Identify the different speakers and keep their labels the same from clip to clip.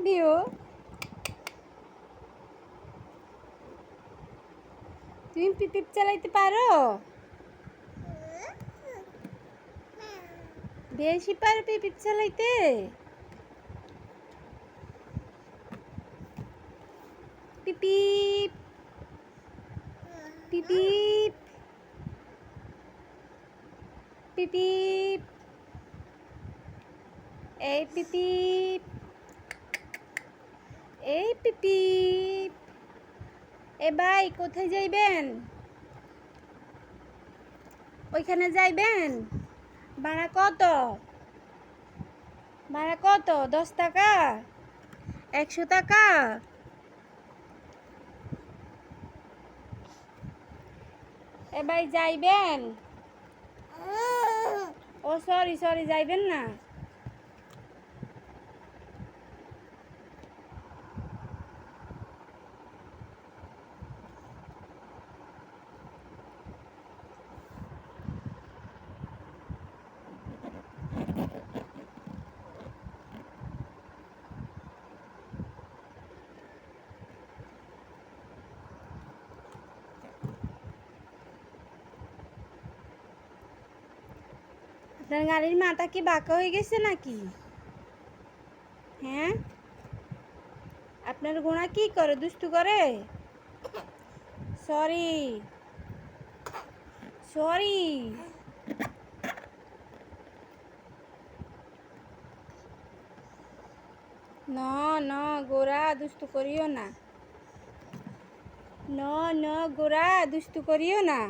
Speaker 1: দিও। তুমি পিপিপ চালাইতে পারো? বেশি পারো পিপিপ চালাইতে? পিপিপ পিপিপ পিপিপ। এই পিপিপ, এই পিপিপ। এ ভাই, কোথায় যাইবেন? ওইখানে যাইবেন? ভাড়া কত? ভাড়া কত? 10 টাকা? 100 টাকা? এ ভাই, যাইবেন? ও সরি সরি, যাইবেন না? আপনার গাড়ির মাথা কি বাঁকা হয়ে গেছে নাকি? হ্যাঁ, আপনার গোনা কি করে? দুষ্টু করে? Sorry sorry. ন ন গোরা, দুষ্টু করিও না। ন ন গোরা, দুষ্টু করিও না।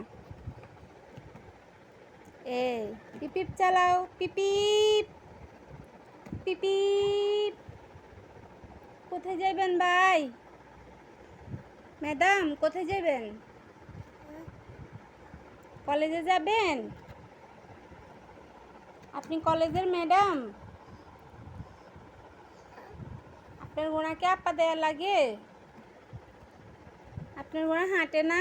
Speaker 1: এই পিপিপ চালাও, পিপিপ পিপিপ। কোথায় যাবেন ভাই? ম্যাডাম, কোথায় যাবেন? কলেজে যাবেন? আপনি কলেজের ম্যাডাম? আপনার গোনাকে আপ্পা দেওয়া লাগে? আপনার গোনা হাঁটে না?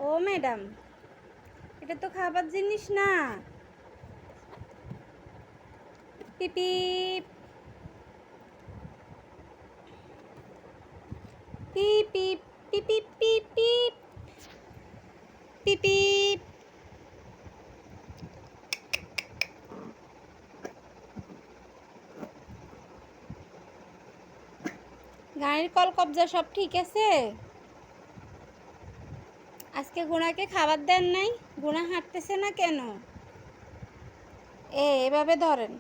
Speaker 1: ও ম্যাডাম, এটা তো খাবার জিনিস না। পিপিপ পিপিপ পিপিপ পিপিপ পিপিপ। গাড়ির কল কবজা সব ঠিক আছে? আজকে গোনাকে খাবার দেন নাই? গোনা হাঁটতেছে না কেন? এভাবে ধরেন।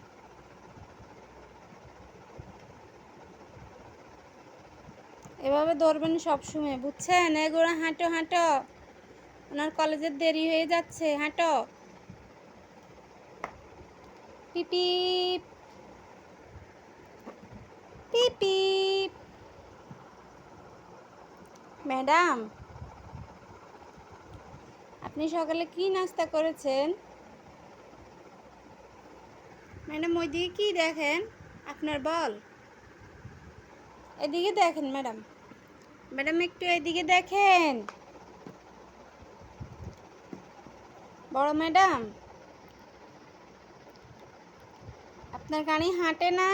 Speaker 1: এভাবে ধরবেন সবসময়, বুঝছেন? গোনা হাঁটো হাঁটো, ওনার কলেজের দেরি হয়ে যাচ্ছে, হাঁটো। পিপিপ পিপিপ। ম্যাডাম, আপনি সকালে কি নাস্তা করেছেন? ম্যাডাম, ওইদিকে কি দেখেন? আপনার বল। এদিকে দেখেন ম্যাডাম। ম্যাডাম, একটু এদিকে দেখেন। বড় ম্যাডাম, আপনার গাড়ি হাঁটে না?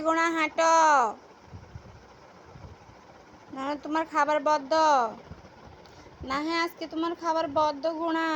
Speaker 1: গোনা হাঁটো, না তোমার খাবার বদ্ধ। না হ্যাঁ, আজকে তোমার খাবার বদ্ধ গোনা।